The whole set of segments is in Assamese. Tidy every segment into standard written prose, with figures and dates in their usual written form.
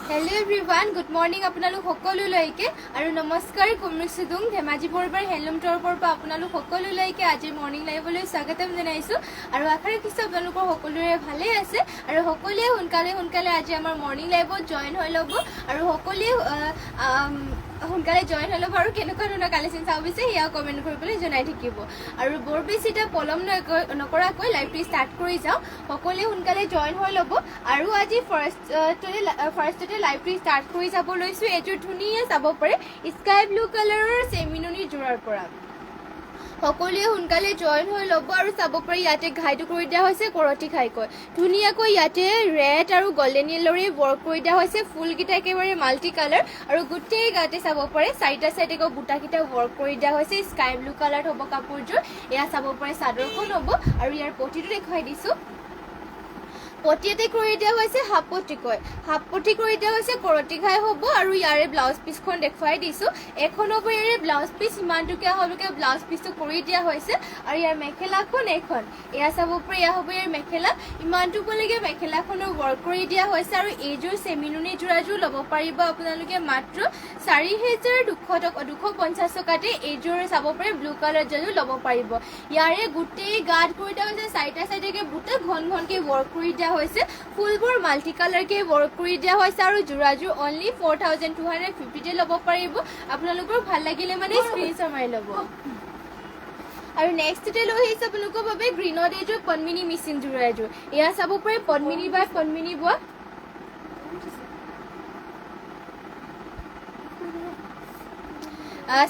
Hello everyone, good morning আপোনালোক সকলোলৈকে আৰু নমস্কাৰ কুমৃসুদুং ধেমাজি বৰবাৰ হেলম টৰপৰ পৰা আপোনালোক সকলোলৈকে আজি মৰ্নিং লাইভলৈ স্বাগতম জনাইছো আৰু আশা ৰাখিছো আপোনালোকৰ সকলোৰে ভালে আছে আৰু সকলোৱে সোনকালে আজি আমাৰ মৰ্নিং লাইভত জয়েন হৈ ল'ব আৰু সকলোৱে সোনকালে জয়েন হৈ ল'ব আৰু কেনেকুৱা ধৰণৰ কালেকশ্যন চাব বিচাৰে সেয়া কমেণ্ট কৰিবলৈ জনাই থাকিব আৰু বৰ বেছি এটা পলম নকৰাকৈ লাইভটো ষ্টাৰ্ট কৰি যাওঁ সকলোৱে সোনকালে জয়েন হৈ ল'ব আৰু আজি ফাৰ্ষ্টতে লাইভটো ষ্টাৰ্ট কৰি যাব লৈছোঁ এযোৰ ধুনীয়া চাব পাৰে স্কাই ব্লু কালাৰৰ চেমিননি যোৰাৰ পৰা সকলোৱে সোনকালে জয়েন হৈ ল'ব আৰু চাব পাৰি ইয়াতে ঘাইটো কৰি দিয়া হৈছে কৰতি ঘাইকৈ ধুনীয়াকৈ ইয়াতে ৰেড আৰু গল্ডেন য়েল'ৰে ৱৰ্ক কৰি দিয়া হৈছে ফুলকেইটা একেবাৰে মাল্টি কালাৰ আৰু গোটেই গাতে চাব পাৰে চাৰিটা চাইডে বুটাকেইটা ৱৰ্ক কৰি দিয়া হৈছে স্কাই ব্লু কালাৰ হ'ব কাপোৰযোৰ এয়া চাব পাৰে চাদৰখন হ'ব আৰু ইয়াৰ পটিটো দেখুৱাই দিছোঁ পটিয়াতে কৰি দিয়া হৈছে হাফ পটি কৰি দিয়া হৈছে কৰতি ঘাই হ'ব আৰু ইয়াৰে ব্লাউজ পিচখন দেখুৱাই দিছোঁ এখন হ'ব ইয়াৰে ব্লাউজ পিচ ইমানটুকীয়া হ'লকে ব্লাউজ পিচটো কৰি দিয়া হৈছে আৰু ইয়াৰ মেখেলাখন এখন এয়া চাব পাৰে এয়া হ'ব ইয়াৰ মেখেলা ইমানটুকুলৈকে মেখেলাখনো ৱৰ্ক কৰি দিয়া হৈছে আৰু এইযোৰ চেমিননি যোৰাযোৰ ল'ব পাৰিব আপোনালোকে মাত্ৰ 4,250 টকাতে এইযোৰ চাব পাৰে ব্লু কালাৰ যোৰযোৰ ল'ব পাৰিব ইয়াৰে গোটেই গাত কৰি দিয়া হৈছে চাৰিটা চাইডেকে বুটা ঘনকে ৱৰ্ক কৰি দিয়া হৈছে ফুলবোৰ মাল্টি কালাৰকে ৱৰ্ক কৰি দিয়া হৈছে আৰু যোৰাযোৰ অনলি 4,250 ল'ব পাৰিব আপোনালোকৰ ভাল লাগিলে মানে স্ক্ৰীনশ্বট মাৰি ল'ব আৰু নেক্সটতে লৈ আহিছে আপোনালোকৰ বাবে গ্ৰীণত এইযোৰ পদ্মিনী মিচিং যোৰা এযোৰ এয়া চাব পাৰে পদ্মিনী বাই পদ্মিনী বোৱা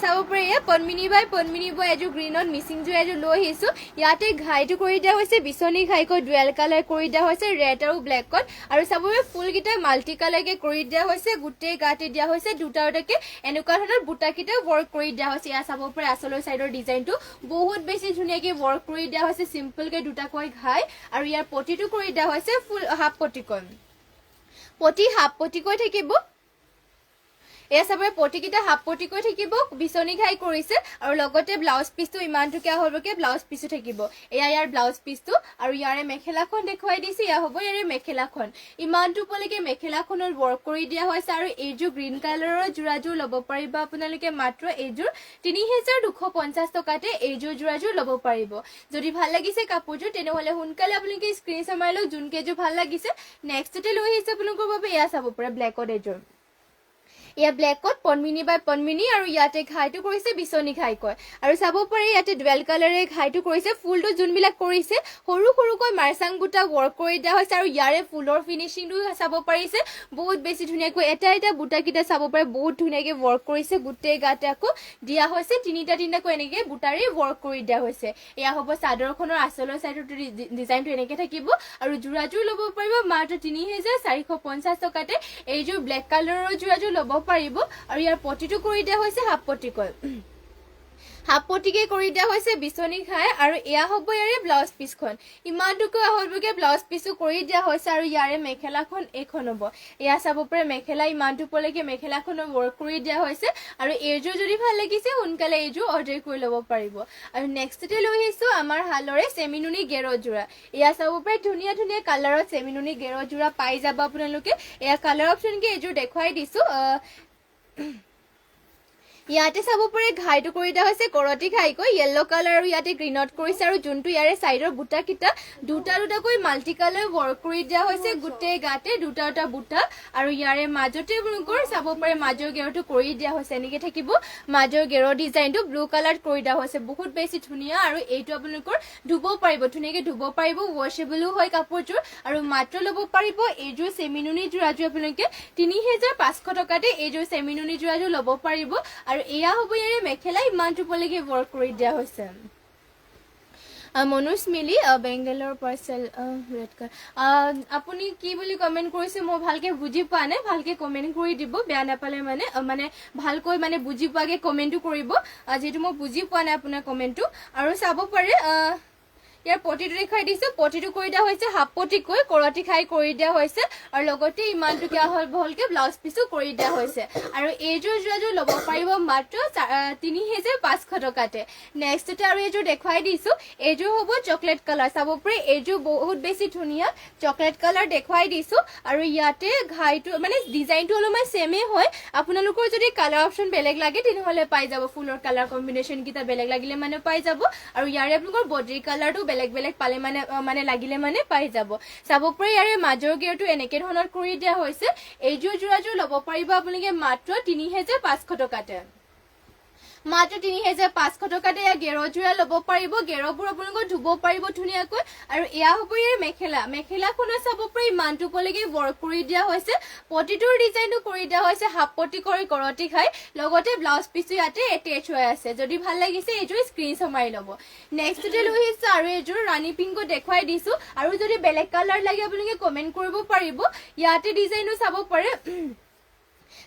চাব পাৰে এয়া পদ্মিনী বাই পদ্মিনী বোৱা এযোৰ গ্ৰীণত মিচিং যোৰা এযোৰ লৈ আহিছোঁ ইয়াতে ঘাইটো কৰি দিয়া হৈছে বিচনী ঘাইকৈ ডুৱেল কালাৰ কৰি দিয়া হৈছে ৰেড আৰু ব্লেকত আৰু চাব পাৰে ফুলকেইটা মাল্টি কালাৰকে কৰি দিয়া হৈছে গোটেই গাতে দিয়া হৈছে দুটাকে এনেকুৱা ধৰণৰ বুটাকেইটা ৱৰ্ক কৰি দিয়া হৈছে এয়া চাব পাৰে আচলৰ চাইডৰ ডিজাইনটো বহুত বেছি ধুনীয়াকে ৱৰ্ক কৰি দিয়া হৈছে চিম্পলকে দুটাকৈ ঘাই আৰু ইয়াৰ পটিটো কৰি দিয়া হৈছে ফুল হাফ পটিকৈ থাকিব এয়া চাব পটিকেইটা হাফ পটিকৈ থাকিব বিচনী ঘাই কৰিছে আৰু লগতে ব্লাউজ পিচটো ইমানটুকীয়া হ'বকে ব্লাউজ পিচো থাকিব এয়া ইয়াৰ ব্লাউজ পিচটো আৰু ইয়াৰে মেখেলাখন দেখুৱাই দিছে এয়া হ'ব ইয়াৰে মেখেলাখন ইমানটুকুলৈকে মেখেলাখনৰ ৱৰ্ক কৰি দিয়া হৈছে আৰু এইযোৰ গ্ৰীণ কালাৰৰ যোৰাযোৰ ল'ব পাৰিব আপোনালোকে মাত্ৰ এইযোৰ 3,250 টকাতে এইযোৰ যোৰাযোৰ ল'ব পাৰিব যদি ভাল লাগিছে কাপোৰযোৰ তেনেহ'লে সোনকালে আপোনালোকে স্ক্ৰীনশ্বট মাৰি লওক যোন কেইযোৰ ভাল লাগিছে নেক্সটতে লৈ আহিছে আপোনালোকৰ বাবে এয়া চাব পাৰে ব্লেকত এইযোৰ এয়া ব্লেকত পদ্মিনী বাই পদ্মিনী আৰু ইয়াতে ঘাইটো কৰিছে বিচনী ঘাইকৈ আৰু চাব পাৰে ইয়াতে ডুৱেল কালাৰে ঘাইটো কৰিছে ফুলটো যোনবিলাক কৰিছে সৰুকৈ মাৰচাং বুটা ৱৰ্ক কৰি দিয়া হৈছে আৰু ইয়াৰে ফুলৰ ফিনিচিংটো চাব পাৰিছে বহুত বেছি ধুনীয়াকৈ এটা বুটাকেইটা চাব পাৰে বহুত ধুনীয়াকৈ ৱৰ্ক কৰিছে গোটেই গাতে আকৌ দিয়া হৈছে তিনিটাকৈ এনেকৈ বুটাৰে ৱৰ্ক কৰি দিয়া হৈছে এয়া হ'ব চাদৰখনৰ আচলৰ চাইডৰ ডিজাইনটো এনেকৈ থাকিব আৰু যোৰাযোৰ ল'ব পাৰিব মাত্ৰ 3,450 টকাতে এইযোৰ ব্লেক কালাৰৰ যোৰাযোৰ ল'ব পাৰিব আৰু ইয়াৰ পটিটো কৰি দিয়া হৈছে হাফ পটিকে কৰি দিয়া হৈছে বিচনী ঘাই আৰু এয়া হ'ব ইয়াৰে ব্লাউজ পিচখন ইমানটুকুৰা হ'লকে ব্লাউজ পিচো কৰি দিয়া হৈছে আৰু ইয়াৰে মেখেলাখন এইখন হ'ব এয়া চাব পাৰে মেখেলা ইমানটুকুলৈকে মেখেলাখনৰ ৱৰ্ক কৰি দিয়া হৈছে আৰু এইযোৰ যদি ভাল লাগিছে সোনকালে এইযোৰ অৰ্ডাৰ কৰি ল'ব পাৰিব আৰু নেক্সটতে লৈ আহিছোঁ আমাৰ হালৰে চেমিননি গেৰ যোৰা এয়া চাব পাৰে ধুনীয়া কালাৰত চেমিননি গেৰ যোৰা পাই যাব আপোনালোকে এয়া কালাৰ অপশ্যনকে এইযোৰ দেখুৱাই দিছোঁ ইয়াতে চাব পাৰে ঘাইটো কৰি দিয়া হৈছে কৰতি ঘাইকৈ য়েল্লো কালাৰ আৰু ইয়াতে গ্ৰীণত কৰিছে আৰু যোনটো ইয়াৰে চাইডৰ বুটাকেইটা দুটাকৈ মাল্টি কালাৰ ৱৰ্ক কৰি দিয়া হৈছে গোটেই গাতে দুটা বুটা আৰু ইয়াৰে মাজতে আপোনালোকৰ চাব পাৰে মাজৰ গেৰটো কৰি দিয়া হৈছে এনেকৈ থাকিব মাজৰ গেৰৰ ডিজাইনটো ব্লু কালাৰ কৰি দিয়া হৈছে বহুত বেছি ধুনীয়া আৰু এইটো আপোনালোকৰ ধুব পাৰিব ধুনীয়াকৈ ধুব পাৰিব ৱাশ্বেবলো হয় কাপোৰযোৰ আৰু মাত্ৰ ল'ব পাৰিব এইযোৰ চেমিননি যোৰাযোৰ আপোনালোকে 3,500 টকাতে এইযোৰ চেমিননি যোৰাযোৰ ল'ব পাৰিব আৰু এয়া হ'ব ইয়াৰে মেখেলা ইমানটুকুলৈকে ৱৰ্ক কৰি দিয়া হৈছে মনোজ মিলি বেংগলৰ পাৰ্চেল ৰেড কালাৰ আপুনি কি বুলি কমেণ্ট কৰিছে মই ভালকৈ বুজি পোৱা নাই ভালকৈ কমেণ্ট কৰি দিব বেয়া নাপালে মানে ভালকৈ মানে বুজি পোৱাকৈ কমেণ্টটো কৰিব যিহেতু মই বুজি পোৱা নাই আপোনাৰ কমেণ্টটো আৰু চাব পাৰে ইয়াৰ পটিটো দেখাই দিছো পটিটো কৰি দিয়া হৈছে হাফ পটিকৈ কৰতি খাই কৰি দিয়া হৈছে আৰু লগতে ইমান টুকিয়া হলকে ব্লাউজ পিসো কৰি দিয়া হৈছে আৰু এইযোৰ যোৰাযোৰ ল'ব পাৰিব মাত্ৰ 3500 টকাতে নেক্সটতে আৰু এইযোৰ দেখাই দিছো এইযোৰ হ'ব চকলেট কালাৰ চাব পাৰি এইযোৰ বহুত বেছি ধুনিয়া চকলেট কালাৰ দেখাই দিছো আৰু ইয়াতে ঘাইটো মানে ডিজাইনটো অলপমান সেমে হয় আপোনালোকৰ যদি কালাৰ অপচন বেলেগ লাগে তেনেহলে পাই যাব ফুলৰ কালাৰ কম্বিনেশন কিটা বেলেগ লাগিলে মানে পাই যাব আৰু ইয়াৰে আপোনালোকৰ বডি কালাৰটো বেলেগ বেলেগ পালে মানে লাগিলে মানে পাই যাব চাব পাৰি ইয়াৰে মাজৰ গেৰটো এনেকে ধৰণৰ কৰি দিয়া হৈছে এইযোৰ যোৰাযোৰ ল'ব পাৰিব আপোনালোকে মাত্ৰ 3500 টকাতে মাত্ৰ 3500 টকাতে ইয়া গেৰৰ যোৰা ল'ব পাৰিব গেৰবোৰ আপোনালোকৰ ধুব পাৰিব ধুনিয়াকৈ আৰু এয়া হ'ব ইয়াৰ মেখেলাখনৰ চাব পাৰি ইমানটো পলৈকে ৱৰ্ক কৰি দিয়া হৈছে পটিটোৰ ডিজাইনটো কৰি দিয়া হৈছে হাফ পটি কৰি কৰতি খাই লগতে ব্লাউজ পিসো ইয়াতে এটেচ হৈ আছে যদি ভাল লাগিছে এইযোৰ স্ক্ৰীনশ্বট মাৰি ল'ব নেক্সটতে লৈ আহিছে আৰু এইযোৰ ৰাণী পিংকো দেখাই দিছো আৰু যদি বেলেগ কালাৰ লাগে আপোনালোকে কমেন্ট কৰিব পাৰিব ইয়াতে ডিজাইনটো চাব পাৰে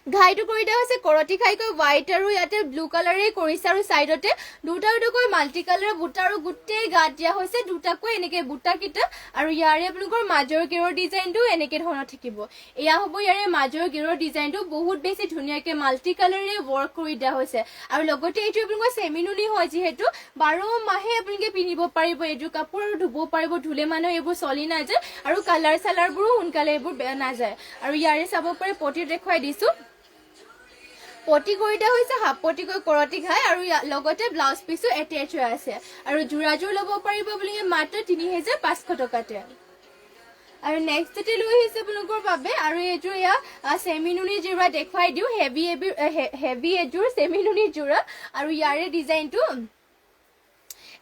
ঘাইটো কৰি দিয়া হৈছে কৰতি খাইকৈ হোৱাইট আৰু ইয়াতে ব্লু কালাৰে কৰিছে আৰু সাইডতে দুটা দুটাকৈ মাল্টি কালাৰ বুটা আৰু গুটেই গাত দিয়া হৈছে দুটাকৈ এনেকে বুটা কিটা আৰু ইয়াৰে আপোনালোকৰ মাজৰ গেৰৰ ডিজাইনটো এনেকে ধৰণৰ থাকিব এয়া হ'ব ইয়াৰে মাজৰ গেৰৰ ডিজাইনটো বহুত বেছি ধুনিয়াকে মাল্টি কালাৰে ৱৰ্ক কৰি দিয়া হৈছে আৰু লগতে এইটো আপোনালোকৰ সেমিনুনি হয় যিহেতু 12 মাহে আপোনালোকে পিনিব পাৰিব এইটো কাপোৰ আৰু ধুব পাৰিব ধুলে মানে এইবোৰ চলি নাযায় আৰু কালাৰ সালাৰবোৰো সোনকালে এইবোৰ বেয়া নাযায় আৰু ইয়াৰে চাব পাৰে পটি দেখাই দিছো পটি কৰি দিয়া হৈছে হাফ পটি কৰি কৰতি খাই আৰু লগতে ব্লাউজ পিসো এটেচ হৈ আছে আৰু যোৰাযোৰ ল'ব পাৰিব বুলি মাত্ৰ 3500 টকাতে আৰু নেক্সটতে লৈ আহিছে আপোনালোকৰ বাবে আৰু এইযোৰ ইয়া সেমিনুনি যোৰা দেখাই দিও হেভি এযোৰ সেমিনুনি যোৰা আৰু ইয়াৰে ডিজাইনটো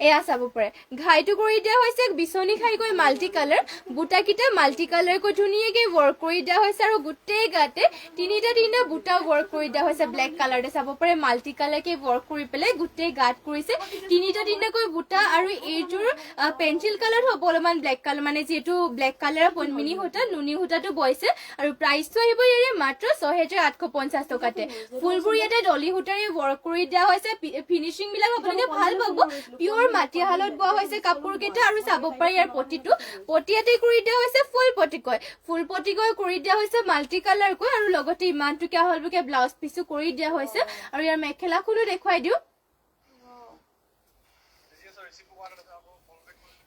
এয়া চাব পাৰে ঘাইটো কৰি দিয়া হৈছে বিছনি খাইকৈ মাল্টি কালাৰ বুটা কিটা মাল্টি কালাৰ কৈ ধুনিয়াকে ৱৰ্ক কৰি দিয়া হৈছে আৰু গুটেই গাতে তিনিটা বুটা ৱৰ্ক কৰি দিয়া হৈছে ব্লেক কালাৰতে চাব পাৰে মাল্টি কালাৰকে ৱৰ্ক কৰি পেলাই গুটেই গাত কৰিছে তিনিটা কৈ বুটা আৰু এইযোৰ পেন্সিল কালাৰ হ'ব অলপমান ব্লেক কালাৰ মানে যেটো ব্লেক কালাৰ পনমিনি হতা নুনি হতাটো বইছে আৰু প্ৰাইসটো আহিব ইয়াৰে মাত্ৰ 6850 টকাতে ফুলবোৰ ইয়াতে ডলি হতাৰে ৱৰ্ক কৰি দিয়া হৈছে ফিনিশিং বিলাক আপোনালোকে ভাল পাব পিওৰ মাটি হালত বোৱা হৈছে কাপোৰ কেটা আৰু চাব পাৰি ইয়াৰ পটিয়াতে কৰি দিয়া হৈছে ফুল পটিকৈ কৰি দিয়া হৈছে মাল্টি কালাৰ কৈ আৰু লগতে ইমান টুকিয়া হলবকে ব্লাউজ পিসো কৰি দিয়া হৈছে আৰু ইয়াৰ মেখেলাখনো দেখাই দিও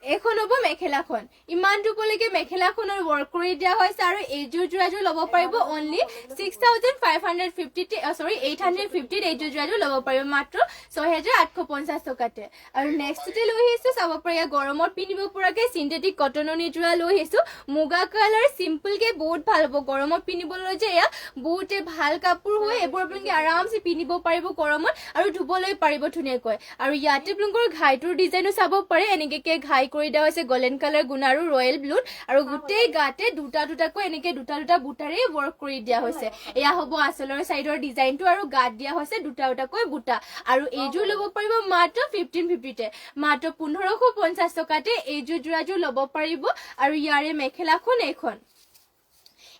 এখন হ'ব মেখেলাখন ইমান টুপলৈকে মেখেলাখনৰ ৱৰ্ক কৰি দিয়া হৈছে আৰু এইযোৰ যোৰাযোৰ ল'ব পাৰিব অনলি 850 এইযোৰ যোৰাযোৰ ল'ব পাৰিব মাত্ৰ 6850 টকাতে আৰু নেক্সটতে লৈ আহিছো চাব পাৰি গৰমত পিন্ধিব পৰাকে সিন্থেটিক কটনৰ যোৰা লৈ আহিছো মুগা কালাৰ সিম্পল কে বহুত ভাল হ'ব গৰমত পিন্ধিবলৈ যে এয়া বহুতে ভাল কাপোৰ হয় এবোৰ আপোনালোকে আৰামছে পিন্ধিব পাৰিব গৰমত আৰু ধুবলৈ পাৰিব ধুনিয়াকৈ আৰু ইয়াতে আপোনালোকৰ ঘাইটোৰ ডিজাইনও চাব পাৰে এনেকে ঘাই কৰি দিয়া হৈছে গোল্ডেন কালাৰ গুণ আৰু ৰয়েল ব্লু আৰু গুটেই গাতে দুটাকৈ এনেকে দুটা বুটাৰে ৱৰ্ক কৰি দিয়া হৈছে এয়া হ'ব আচলৰ সাইডৰ ডিজাইনটো আৰু গাত দিয়া হৈছে দুটাকৈ বুটা আৰু এইযোৰ ল'ব পাৰিব মাত্ৰ 1550 তে মাত্ৰ 1550 টকাতে এইযোৰ যোৰাযোৰ ল'ব পাৰিব আৰু ইয়াৰে মেখেলাখন এখন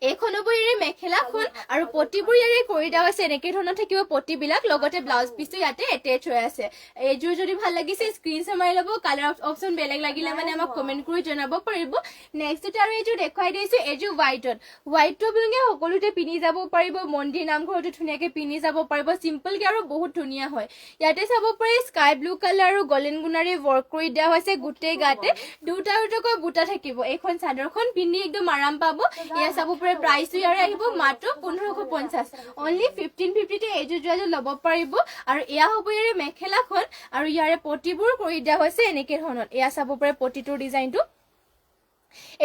হ'ব ইয়াৰে মেখেলাখন আৰু পটিবোৰ ইয়াৰে কৰি দিয়া হৈছে এনেকে ধৰণৰ থাকিব পটিবিলাক লগতে ব্লাউজ পিসো ইয়াতে এটেচ হৈ আছে এইযোৰ যদি ভাল লাগিছে স্ক্ৰীনশ্বট মাৰি ল'ব কালাৰ অপচন বেলেগ লাগিলে মানে আমাক কমেন্ট কৰি জনাব পাৰিব নেক্সটতে আৰু এইযোৰ দেখাই দিছো এইযোৰ হোৱাইটটো আপোনালোকে সকলোতে পিনি যাব পাৰিব মন্দিৰ নামঘৰটো ধুনিয়াকে পিনি যাব পাৰিব সিম্পল কে আৰু বহুত ধুনিয়া হয় ইয়াতে চাব পাৰি স্কাই ব্লু কালাৰ আৰু গোল্ডেন গুণাৰে ৱৰ্ক কৰি দিয়া হৈছে গুটেই গাতে দুটাকৈ বুটা থাকিব এইখন চাদৰখন পিন্ধি একদম আৰাম পাব এয়া চাব প্ৰাইস ইয়াৰে আহিব মাত্ৰ 1550 অনলি 1550 তে এইযোৰ যোৰাযোৰ ল'ব পাৰিব আৰু এয়া হ'ব ইয়াৰে মেখেলাখন আৰু ইয়াৰে পটিবোৰ কৰি দিয়া হৈছে এনেকে ধৰণৰ এয়া চাব পাৰে পটিটোৰ ডিজাইনটো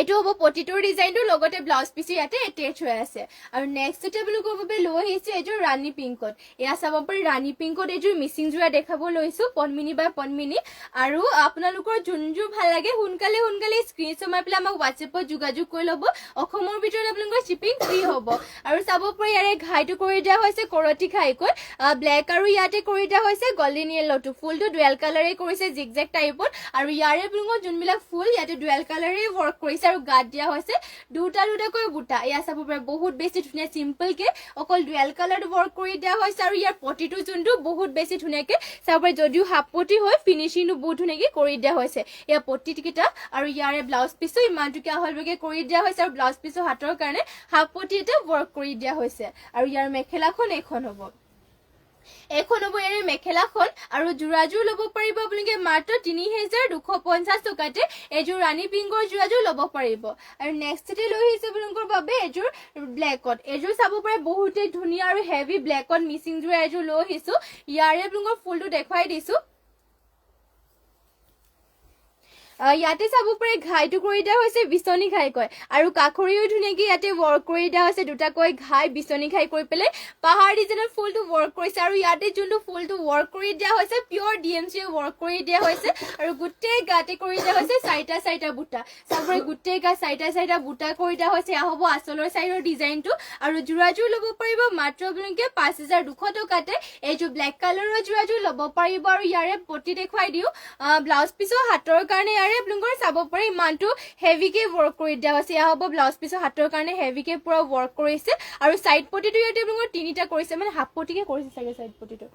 এটো হ'ব পটিটোৰ ডিজাইনটো লগতে ব্লাউজ পিস ইয়াতে এটেচ হৈ আছে আৰু নেক্সটতে আপোনালোকৰ বাবে লৈ আহিছে এইযোৰ ৰাণী পিংকত এয়া চাব পাৰি ৰাণী পিংকত এইযোৰ মিচিং যোৰা দেখাব লৈছো পনমিনি বাই পনমিনি আৰু আপোনালোকৰ যোনযোৰ ভাল লাগে সোনকালে স্ক্ৰীনশ্বট মাৰি পেলাই আমাক WhatsAppত যোগাযোগ কৰি ল'ব অসমৰ ভিতৰত আপোনালোকৰ শিপিং ফ্ৰী হ'ব আৰু চাব পাৰি ইয়াৰে ঘাইটো কৰি দিয়া হৈছে কৰতি খাইকৈ ব্লেক আৰু ইয়াতে কৰি দিয়া হৈছে গোল্ডেন ইয়েলোটো ফুলটো ডুৱেল কালাৰে কৰিছে জিগজেগ টাইপত আৰু ইয়াৰে আপোনালোকৰ যোনবিলাক ফুল ইয়াতে ডুৱেল কালাৰে ৱৰ্ক ৱৰ্ক কৰিছে আৰু গাত দিয়া হৈছে দুটাকৈ বুটা এয়া চাব পাৰে বহুত বেছি ধুনীয়া সিম্পল কে অকল ডুৱেল কালাৰ ৱৰ্ক কৰি দিয়া হৈছে আৰু ইয়াৰ পটিটো যোনটো বহুত বেছি ধুনীয়াকে চাব পাৰে যদিও হাফ পটি হয় ফিনিশিংটো বহুত ধুনীয়াকে কৰি দিয়া হৈছে এয়া পটি কেইটা আৰু ইয়াৰে ব্লাউজ পিছো ইমানটোকে আহলভাগে কৰি দিয়া হৈছে আৰু ব্লাউজ পিছো হাতৰ কাৰণে হাফ পটি এটা ৱৰ্ক কৰি দিয়া হৈছে আৰু ইয়াৰ মেখেলাখন এখন হ'ব ইয়াৰে মেখেলাখন আৰু যোৰাযোৰ ল'ব পাৰিব আপোনালোকে মাত্ৰ ৩,২৫০ টকাতে এযোৰ ৰাণী পিংকৰ যোৰাযোৰ ল'ব পাৰিব আৰু নেক্সটতে লৈ আহিছে আপোনালোকৰ বাবে এযোৰ ব্লেকত এযোৰ চাব পাৰে বহুতেই ধুনীয়া আৰু হেভি ব্লেকত মিচিং যোৰা এযোৰ লৈ আহিছো ইয়াৰে আপোনালোকৰ ফুলটো দেখুৱাই দিছো ইয়াতে চাব পাৰে ঘাইটো কৰি দিয়া হৈছে বিচনী ঘাই কয় আৰু কাখৰিও ধুনীয়াকে ইয়াতে ৱৰ্ক কৰি দিয়া হৈছে দুটাকৈ ঘাই বিচনী ঘাই কৰি পেলাই পাহাৰ ডিজাইনৰ ফুলটো ৱৰ্ক কৰিছে আৰু ইয়াতে যোনটো ফুলটো ৱৰ্ক কৰি দিয়া হৈছে পিয়ৰ ডিএমচি ৱৰ্ক কৰি দিয়া হৈছে আৰু গোটেই গাতে কৰি দিয়া হৈছে চাৰিটা বুটা চাব পাৰে গোটেই গা চাৰিটা বুটা কৰি দিয়া হৈছে এয়া হ'ব আচলৰ চাইডৰ ডিজাইনটো আৰু যোৰাযোৰ ল'ব পাৰিব মাত্ৰ আপোনালোকে ৫,২০০ টকাতে এইযোৰ ব্লেক কালাৰৰ যোৰাযোৰ ল'ব পাৰিব আৰু ইয়াৰে পটি দেখুৱাই দিওঁ ব্লাউজ পিছৰ হাতৰ কাৰণে আপোনালোকৰ চাব পাৰে ইমানটো হেভিকে ৱৰ্ক কৰি দিয়া হৈছে এয়া হ'ব ব্লাউজ পিছৰ হাতৰ কাৰণে হেভিকে পুৰা ৱৰ্ক কৰিছে আৰু সাইড পটিটো ইয়াতে আপোনালোকৰ তিনিটা কৰিছে মানে হাফ পটিকে কৰিছে চাগে সাইড পটিটো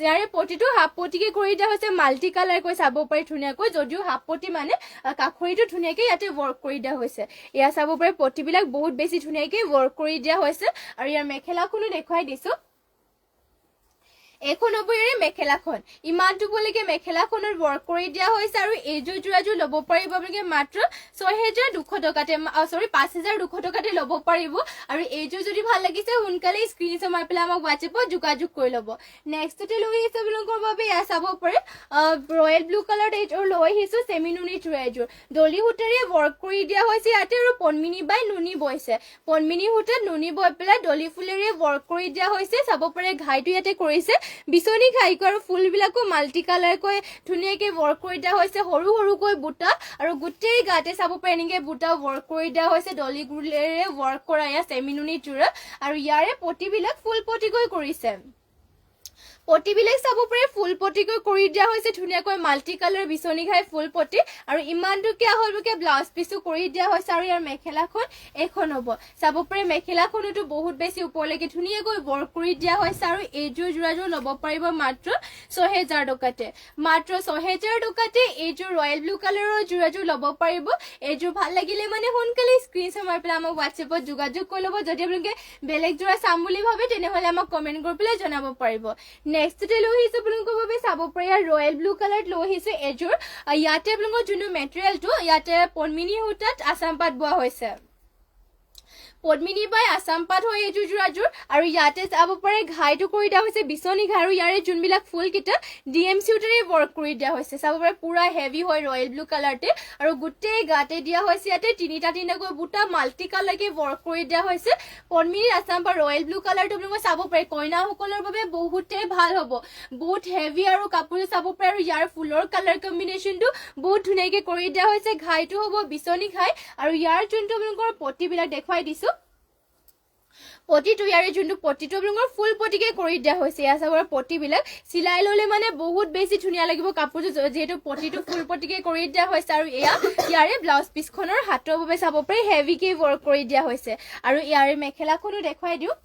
ইয়াৰে পটিটো হাফ পটিকে কৰি দিয়া হৈছে মাল্টি কালাৰ কৈ চাব পাৰে ধুনীয়াকৈ যদিও হাফ পটি মানে কাখৰিটো ধুনীয়াকে ইয়াতে ৱৰ্ক কৰি দিয়া হৈছে এয়া চাব পাৰে পটিবিলাক বহুত বেছি ধুনীয়াকে ৱৰ্ক কৰি দিয়া হৈছে আৰু ইয়াৰ মেখেলাখনো দেখুৱাই দিছো এখন হ'ব ইয়াৰে মেখেলাখন ইমানটোলৈকে মেখেলাখনৰ ৱৰ্ক কৰি দিয়া হৈছে আৰু এইযোৰ যোৰাযোৰ ল'ব পাৰিব আপোনালোকে মাত্ৰ ৬,২০০ টকাতে ৫,২০০ টকাতে ল'ব পাৰিব আৰু এইযোৰ যদি ভাল লাগিছে সোনকালে স্ক্ৰীনশ্বট মাৰি পেলাই আমাক হোৱাটছএপত যোগাযোগ কৰি ল'ব নেক্সটতে লৈ আহিছে আপোনালোকৰ বাবে এয়া চাব পাৰে ৰয়েল ব্লু কালাৰ এইযোৰ লৈ আহিছো চেমিনুনি যোৰা এযোৰ ডলি সূতাৰে ৱৰ্ক কৰি দিয়া হৈছে ইয়াতে আৰু পদ্মিনী বাই নুনি বৈছে পদ্মিনী সূতাত নুনি বৈ পেলাই ডলি ফুলেৰে ৱৰ্ক কৰি দিয়া হৈছে চাব পাৰে ঘাইটো ইয়াতে কৰিছে বিচনী ঘাইকৈ আৰু ফুলবিলাকো মাল্টি কালাৰকৈ ধুনীয়াকে ৱৰ্ক কৰি দিয়া হৈছে সৰুকৈ বুটা আৰু গোটেই গাতে চাব পাৰে এনেকে বুটা ৱৰ্ক কৰি দিয়া হৈছে ডলি গুলেৰে ৱৰ্ক কৰা এয়া চেমিনুনি যোৰা আৰু ইয়াৰে পটিবিলাক ফুল পটিকৈ কৰিছে পটিবিলাক চাব পাৰে ফুল পটিকৈ কৰি দিয়া হৈছে ধুনীয়াকৈ মাল্টি কালাৰ বিচনী ঘাই ফুল পটি আৰু ইমানটোকে আহলভাগে ব্লাউজ পিছো কৰি দিয়া হৈছে আৰু ইয়াৰ মেখেলাখন এখন হ'ব চাব পাৰে মেখেলাখনতো বহুত বেছি ওপৰলৈকে ধুনীয়াকৈ ৱৰ্ক কৰি দিয়া হৈছে আৰু এইযোৰ যোৰাযোৰ ল'ব পাৰিব মাত্ৰ ৬,০০০ টকাতে মাত্ৰ ৬,০০০ টকাতে এইযোৰ ৰয়েল ব্লু কালাৰৰ যোৰাযোৰ ল'ব পাৰিব এইযোৰ ভাল লাগিলে মানে সোনকালে স্ক্ৰীনশ্বট মাৰি পেলাই আমাক হোৱাটছএপত যোগাযোগ কৰি ল'ব যদি আপোনালোকে বেলেগ যোৰা চাম বুলি ভাবে তেনেহ'লে আমাক কমেণ্ট কৰি পেলাই জনাব পাৰিব নেক্সটতে লৈ আহিছো আপোনালোকৰ বাবে চাব পাৰে ৰয়েল ব্লু কালাৰত লৈ আহিছো এযোৰ ইয়াতে আপোনালোকৰ যোনটো মেটেৰিয়েলটো ইয়াতে পদ্মিনী সূতাত আসাম পাট বোৱা হৈছে পদ্মিনী বাই আসাম পাট হয় এইযোৰ যোৰাযোৰ আৰু ইয়াতে চাব পাৰে ঘাইটো কৰি দিয়া হৈছে বিচনী ঘাই আৰু ইয়াৰে যোনবিলাক ফুলকেইটা ডিএমচি সূতাৰে ৱৰ্ক কৰি দিয়া হৈছে চাব পাৰে পুৰা হেভি হয় ৰয়েল ব্লু কালাৰতে আৰু গোটেই গাতে দিয়া হৈছে ইয়াতে তিনিটাকৈ বুটা মাল্টি কালাৰকে ৱৰ্ক কৰি দিয়া হৈছে পদ্মিনী আসাম পাট ৰয়েল ব্লু কালাৰটো আপোনালোকে চাব পাৰে কইনাসকলৰ বাবে বহুতেই ভাল হ'ব বহুত হেভি আৰু কাপোৰটো চাব পাৰে আৰু ইয়াৰ ফুলৰ কালাৰ কম্বিনেশ্যনটো বহুত ধুনীয়াকে কৰি দিয়া হৈছে ঘাইটো হ'ব বিচনী ঘাই আৰু ইয়াৰ যোনটো আপোনালোকৰ পটিবিলাক দেখুৱাই দিছো পটিটো ইয়াৰে যোনটো পটিটো আপোনালোকৰ ফুল পটিকে কৰি দিয়া হৈছে এয়া চাবৰ পটিবিলাক চিলাই ল'লে মানে বহুত বেছি ধুনীয়া লাগিব কাপোৰটো যিহেতু পটিটো ফুল পটিকে কৰি দিয়া হৈছে আৰু এয়া ইয়াৰে ব্লাউজ পিছখনৰ হাতৰ বাবে চাব পাৰে হেভিকে ৱৰ্ক কৰি দিয়া হৈছে আৰু ইয়াৰে মেখেলাখনো দেখুৱাই দিওঁ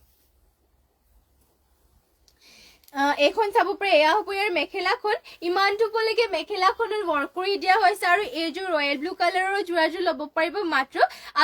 এখন চাব পাৰে এয়া হ'ব ইয়াৰ মেখেলাখন ইমানটোলৈকে মেখেলাখনৰ ৱৰ্ক কৰি দিয়া হৈছে আৰু এইযোৰ ৰয়েল ব্লু কালাৰৰ যোৰাযোৰ ল'ব পাৰিব মাত্ৰ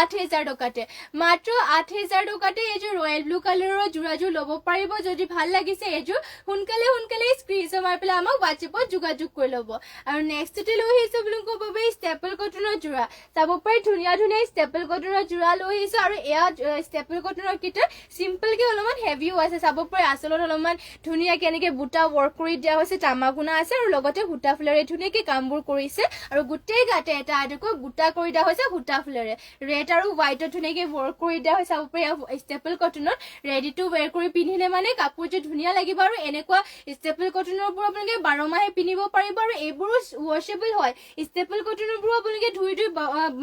৮,০০০ টকাতে মাত্ৰ ৮,০০০ টকাতে এইযোৰ ৰয়েল ব্লু কালাৰৰ যোৰাযোৰ ল'ব পাৰিব যদি ভাল লাগিছে এইযোৰ সোনকালে স্ক্ৰীনশ্বট মাৰি পেলাই আমাক হোৱাটছএপত যোগাযোগ কৰি ল'ব আৰু নেক্সটতে লৈ আহিছো আপোনালোকৰ বাবে ষ্টেপল কটনৰ যোৰা চাব পাৰে ধুনীয়া ষ্টেপল কটনৰ যোৰা লৈ আহিছো আৰু এয়া ষ্টেপল কটনৰ কেইটা চিম্পলকে অলপমান হেভিও আছে চাব পাৰে আচলত অলপমান ধুনীয়া কেনেকে বুটা ৱৰ্ক কৰি দিয়া হৈছে তামাগুনা আছে আৰু লগতে সূতা ফুলেৰে ধুনীয়াকে কামবোৰ কৰিছে আৰু গোটেই গাতে এটা আইডকৈ বুটা কৰি দিয়া হৈছে সূতা ফুলেৰে ৰেড আৰু হোৱাইটত ধুনীয়াকে ৱৰ্ক কৰি দিয়া হৈছে চাব পাৰে ষ্টেপল কটনত ৰেডি টু ৱেৰ কৰি পিন্ধিলে মানে কাপোৰটো ধুনীয়া লাগিব আৰু এনেকুৱা ষ্টেপল কটনৰ বোৰ আপোনালোকে 12 মাহে পিন্ধিব পাৰিব আৰু এইবোৰো ৱাশেবল হয় ষ্টেপল কটনৰ বোৰ আপোনালোকে ধুই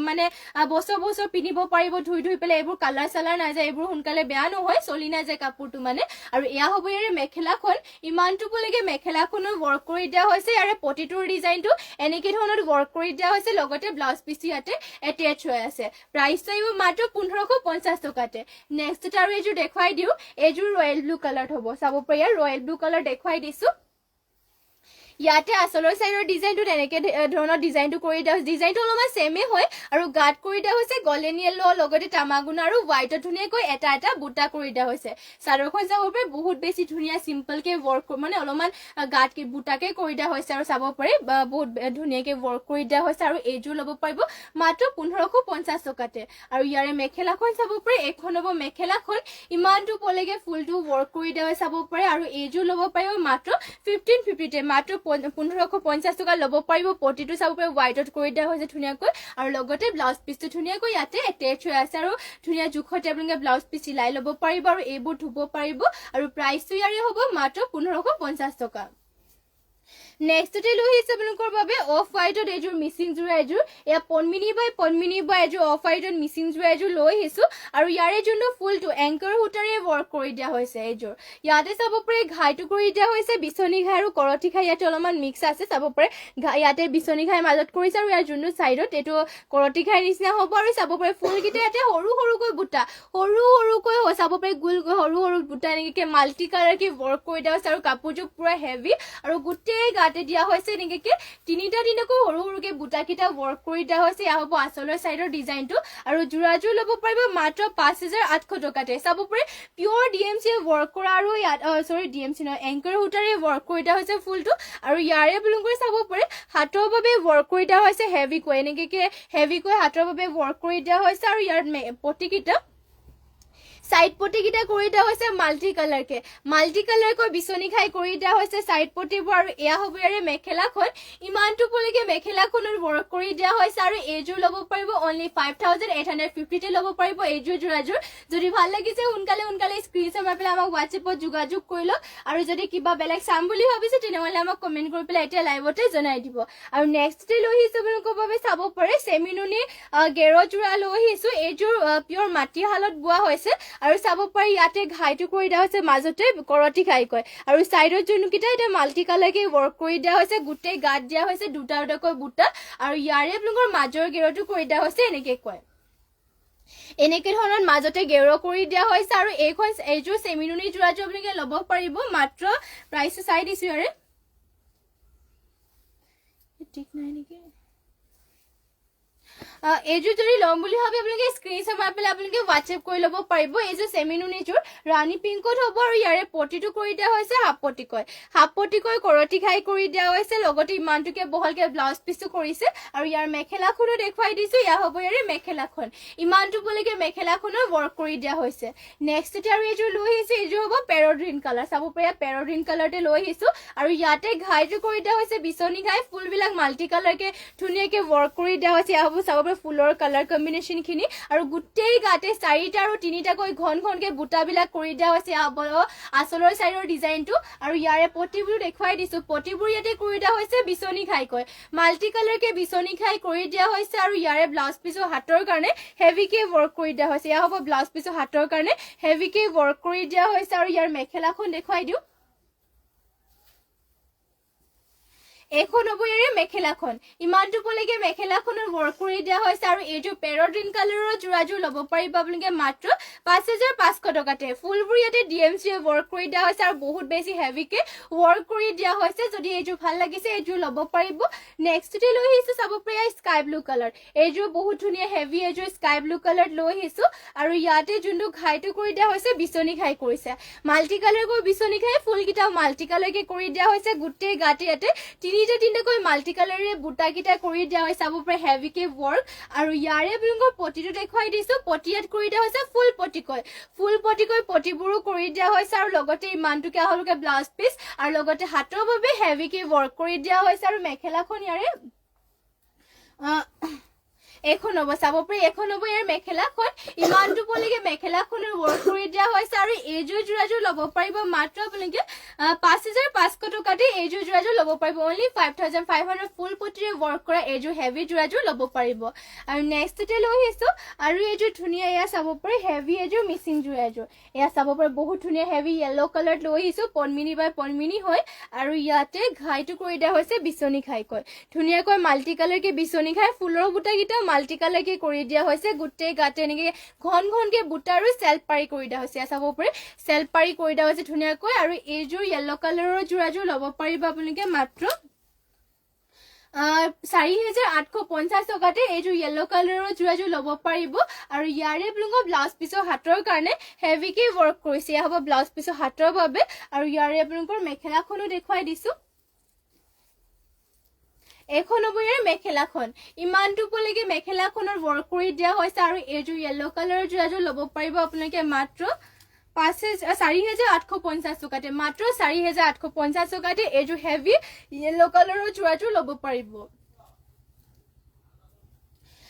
মানে বছৰ পিন্ধিব পাৰিব ধুই পেলাই এইবোৰ কালাৰ চালাৰ নাযায় এইবোৰ সোনকালে বেয়া নহয় চলি নাযায় কাপোৰটো মানে আৰু এয়া হ'ব ইয়াৰে মেখেলাখন ইমানটো পলৈকে মেখেলাখনৰ ৱৰ্ক কৰি দিয়া হৈছে ইয়াৰে পটিটোৰ ডিজাইনটো এনেকে ধৰণৰ ৱৰ্ক কৰি দিয়া হৈছে লগতে ব্লাউজ পিচ ইয়াতে এটেচ হৈ আছে প্ৰাইচটো আহিব মাত্ৰ 1550 টকাতে নেক্সট আৰু এযোৰ দেখুৱাই দিও এযোৰ ৰয়েল ব্লু কালাৰ হ'ব চাব পাৰি ৰয়েল ব্লু কালাৰ দেখুৱাই দিছো ইয়াতে আসলৰ সাইডৰ ডিজাইনটো তেনেকে ধৰণৰ ডিজাইনটো কৰি দিয়া ডিজাইনটো অলপমান সেমে হয় আৰু গাট কৰি দিয়া হৈছে গোল্ডেন ইয়েলো লগতে তামাগুন আৰু হোৱাইটত ধুনীয়াকৈ এটা বুটা কৰি দিয়া হৈছে চাদৰখন চাব পাৰে বহুত বেছি ধুনীয়া সিম্পল কে ৱৰ্ক মানে অলপমান গাট কে বুটাকে কৰি দিয়া হৈছে আৰু চাব পাৰে বহুত ধুনীয়াকে ৱৰ্ক কৰি দিয়া হৈছে আৰু এইযোৰ ল'ব পাৰিব মাত্ৰ 1550 টকাতে আৰু ইয়াৰে মেখেলাখন চাব পাৰে এখন হ'ব মেখেলাখন ইমানটো পলেগে ফুলটো ৱৰ্ক কৰি দিয়া হৈছে চাব পাৰে আৰু এইযোৰ ল'ব পাৰিব মাত্ৰ 1550 তে মাত্ৰ 1550 টকা ল'ব পাৰিব পটিটো চাব পাৰে হোৱাইটত কৰি দিয়া হৈছে ধুনীয়াকৈ আৰু লগতে ব্লাউজ পিচটো ধুনীয়াকৈ ইয়াতে এটেচ হৈ আছে আৰু ধুনীয়া জুখতে আপোনালোকে ব্লাউজ পিচ চিলাই ল'ব পাৰিব আৰু এইবোৰ ধুব পাৰিব আৰু প্ৰাইচটো ইয়াৰে হ'ব মাত্ৰ 1550 টকা নেক্সটতে লৈ আহিছে আপোনালোকৰ বাবে অফ হোৱাইটত এযোৰ মিচিং জোৰা এযোৰ এয়া পনমিনি বাই এযোৰ অফ হোৱাইটত মিচিং জোৰা এযোৰ লৈ আহিছো আৰু ইয়াৰে যোনটো ফুলটো এংকৰ সূতাৰে ৱৰ্ক কৰি দিয়া হৈছে এযোৰ ইয়াতে চাব পাৰে ঘাইটো কৰি দিয়া হৈছে বিচনী ঘাই আৰু কৰতি ঘাই ইয়াতে অলপমান মিক্স আছে চাব পাৰে ইয়াতে বিচনী ঘাই মাজত কৰিছে আৰু ইয়াৰ যোনটো সাইডত এটো কৰতি ঘাই নিচিনা হ'ব আৰু চাব পাৰে ফুলকিটা ইয়াতে সৰু সৰুকৈ বুটা সৰুকৈ চাব পাৰে গুল সৰু বুটা এনেকে মাল্টি কালাৰ কি ৱৰ্ক কৰি দিয়া হৈছে আৰু কাপোৰটো পুৰা হেভি আৰু গোটেই গাতে দিয়া হৈছে এনেকে তিনিটা দিনকৈ সৰুকে বুটা কিটা ৱৰ্ক কৰি দিয়া হৈছে ইয়া হ'ব আসলৰ সাইডৰ ডিজাইনটো আৰু জোৰাজোৰ ল'ব পাৰিব মাত্ৰ 5800 টকাতে চাব পাৰে পিওৰ ডিএমসি ৱৰ্ক কৰা আৰু সৰি ডিএমসি নহয় এংকৰ সূতাৰে ৱৰ্ক কৰি দিয়া হৈছে ফুলটো আৰু ইয়াৰে বুলুংকৈ চাব পাৰে হাতৰ বাবে ৱৰ্ক কৰি দিয়া হৈছে হেভিকৈ এনেকে হেভিকৈ হাতৰ বাবে ৱৰ্ক কৰি দিয়া হৈছে আৰু ইয়াৰ পটিকিটা সাইড পটি কিটা কৰি দিয়া হৈছে মাল্টি কালাৰ কৈ বিচনী খাই কৰি দিয়া হৈছে সাইড পটিবোৰ আৰু এয়া হ'ব ইয়াৰে মেখেলাখন ইমানটো পলৈকে মেখেলাখনৰ ৱৰ্ক কৰি দিয়া হৈছে আৰু এইযোৰ ল'ব পাৰিব অনলি 5850 তে ল'ব পাৰিব এইযোৰ জোৰাযোৰ যদি ভাল লাগিছে সোনকালে স্ক্ৰিনশ্বট মাৰি পেলাই আমাক হোৱাটছএপত যোগাযোগ কৰি লওক আৰু যদি কিবা বেলেগ চাম বুলি ভাবিছে তেনেহ'লে আমাক কমেন্ট কৰি পেলাই এতিয়া লাইভতে জনাই দিব আৰু নেক্সট লৈ আহিছো আপোনালোকৰ বাবে চাব পাৰে সেমিনুনি গেৰো জোৰা লৈ আহিছো এইযোৰ পিওৰ মাটি হালত বোৱা হৈছে আৰু চাব পাৰি ইয়াতে ঘাইটো কৰি দিয়া হৈছে মাজতে কৰতি ঘাই কয় আৰু সাইডত যোনকিটা এটা মাল্টি কালাৰ কে ৱৰ্ক কৰি দিয়া হৈছে গোটেই গাত দিয়া হৈছে দুটাকৈ বুটা আৰু ইয়াৰে আপোনালোকৰ মাজৰ গেৰটো কৰি দিয়া হৈছে এনেকে কয় এনেকে ধৰণৰ মাজতে গেৰো কৰি দিয়া হৈছে আৰু এইযোৰ সেমিনুনি জোৰাযোৰ আপোনালোকে ল'ব পাৰিব মাত্ৰ প্ৰাইচ চাই দিছো ইয়াৰে ঠিক নাই নেকি এইযোৰ যদি ল'ম বুলি ভাবি আপোনালোকে স্ক্ৰিনশ্বট মাৰি পেলাই আপোনালোকে হোৱাটছএপ কৰি ল'ব পাৰিব এইযোৰ সেমিনুনিযোৰ ৰাণী পিংকত হ'ব আৰু ইয়াৰে পটিটো কৰি দিয়া হৈছে হাফ পটিকৈ কৰতি ঘাই কৰি দিয়া হৈছে লগতে ইমানটোকে বহলকে ব্লাউজ পিচটো কৰিছে আৰু ইয়াৰ মেখেলাখনো দেখুৱাই দিছো ইয়া হ'ব ইয়াৰে মেখেলাখন ইমানটো পলৈকে মেখেলাখনৰ ৱৰ্ক কৰি দিয়া হৈছে নেক্সট আৰু এইযোৰ লৈ আহিছে এইযোৰ হ'ব পেৰগ্ৰীণ কালাৰ চাব পাৰে পেৰগ্ৰীণ কালাৰতে লৈ আহিছো আৰু ইয়াতে ঘাইটো কৰি দিয়া হৈছে বিচনী ঘাই ফুলবিলাক মাল্টি কালাৰকে ধুনীয়াকে ৱৰ্ক কৰি দিয়া হৈছে ইয়া হ'ব চাব ফুলৰ কালাৰ কম্বিনেশন খিনি আৰু গুটেই গাতে চাৰিটা আৰু তিনিটাকৈ ঘনকে বুটাবিলাক কৰি দিয়া হৈছে আসলৰ সাইডৰ ডিজাইনটো আৰু ইয়াৰে পটিবোৰ দেখুৱাই দিছো পটিবোৰ ইয়াতে কৰি দিয়া হৈছে বিচনী খাইকৈ মাল্টি কালাৰ কে বিচনী খাই কৰি দিয়া হৈছে আৰু ইয়াৰে ব্লাউজ পিচৰ হাতৰ কাৰণে হেভি কে ৱৰ্ক কৰি দিয়া হৈছে ইয়া হ'ব ব্লাউজ পিচৰ হাতৰ কাৰণে হেভি কে ৱৰ্ক কৰি দিয়া হৈছে আৰু ইয়াৰ মেখেলাখন দেখুৱাই দিও এখন হ'ব ইয়াৰে মেখেলাখন ইমানটো পলৈকে মেখেলাখনৰ ৱৰ্ক কৰি দিয়া হৈছে আৰু এইযোৰ পেৰগ্ৰীণ কালাৰৰ জোৰাযোৰ ল'ব পাৰিব আপোনালোকে মাত্ৰ 5500 টকাতে ফুলবোৰ ইয়াতে ডিএমসি ৱৰ্ক কৰি দিয়া হৈছে আৰু বহুত বেছি হেভিকে ৱৰ্ক কৰি দিয়া হৈছে যদি এইযোৰ ভাল লাগিছে এইযোৰ ল'ব পাৰিব নেক্সটতে লৈ আহিছো চাব পাৰে স্কাই ব্লু কালাৰ এইযোৰ বহুত ধুনীয়া হেভি এইযোৰ স্কাই ব্লু কালাৰ লৈ আহিছো আৰু ইয়াতে যোনটো ঘাইটো কৰি দিয়া হৈছে বিচনী ঘাই কৰিছে মাল্টি কালাৰ কৈ বিচনী ঘাই ফুলকিটা মাল্টি কালাৰ কে কৰি দিয়া হৈছে গোটেই গাতে ইয়াতে তিনিটাকৈ মাল্টি কালাৰে বুটা কিটা কৰি দিয়া হৈছে চাব পাৰে হেভি কে ৱৰ্ক আৰু ইয়াৰে আপোনালোকৰ পটিটো দেখুৱাই দিছো পটি ইয়াত কৰি দিয়া হৈছে ফুল পটিকৈ পটিবোৰো কৰি দিয়া হৈছে আৰু লগতে ইমানটোকে হলকে ব্লাউজ পিচ আৰু লগতে হাতৰ বাবে হেভি কে ৱৰ্ক কৰি দিয়া হৈছে আৰু মেখেলাখন ইয়াৰে এখন হ'ব চাব পাৰি এখন হ'ব ইয়াৰ মেখেলাখন ইমানটো পলৈকে মেখেলাখনৰ ৱৰ্ক কৰি দিয়া হৈছে আৰু এইযোৰ যোৰাযোৰ ল'ব পাৰিব মাত্ৰ আপোনালোকে 5500 টকাতে এইযোৰ যোৰাযোৰ ল'ব পাৰিব অনলি 5500 ফুল পটিৰে ৱৰ্ক কৰা এইযোৰ হেভি যোৰাযোৰ ল'ব পাৰিব আৰু নেক্সটতে লৈ আহিছো আৰু এইযোৰ ধুনীয়া এয়া চাব পাৰি হেভি এইযোৰ মিচিং যোৰাযোৰ এয়া চাব পাৰি বহুত ধুনীয়া হেভি য়েলো কালাৰত লৈ আহিছো পনমিনি বাই পনমিনি হয় আৰু ইয়াতে ঘাইটো কৰি দিয়া হৈছে বিচনী ঘাইকৈ ধুনীয়াকৈ মাল্টি কালাৰকে বিচনী ঘাই ফুলৰ বুটাকেইটা মাল্টি কালাৰকে কৰি দিয়া হৈছে গোটেই গাতে এনেকে ঘন ঘনকে বুটা আৰু চেল্ফ পাৰি কৰি দিয়া হৈছে চাব পাৰি চেল্ফ পাৰি কৰি দিয়া হৈছে ধুনীয়াকৈ আৰু এইযোৰ য়েলো কালাৰৰ যোৰাযোৰ ল'ব পাৰিব আপোনালোকে মাত্ৰ 4850 টকাতে এইযোৰ য়েলো কালাৰৰ যোৰাযোৰ ল'ব পাৰিব আৰু ইয়াৰে আপোনালোকৰ ব্লাউজ পিছৰ হাতৰ কাৰণে হেভিকে ৱৰ্ক কৰিছে এয়া হ'ব ব্লাউজ পিছৰ হাতৰ বাবে আৰু ইয়াৰে আপোনালোকৰ মেখেলাখনো দেখুৱাই দিছো এখন হ'ব ইয়াৰ মেখেলাখন ইমানটো পলৈকে মেখেলাখনৰ ৱৰ্ক কৰি দিয়া হৈছে আৰু এইযোৰ য়েলো কালাৰৰ যোৰাযোৰ ল'ব পাৰিব আপোনালোকে মাত্ৰ 4850 টকাতে মাত্ৰ 4850 টকাতে এইযোৰ হেভি য়েলো কালাৰৰ যোৰাযোৰ ল'ব পাৰিব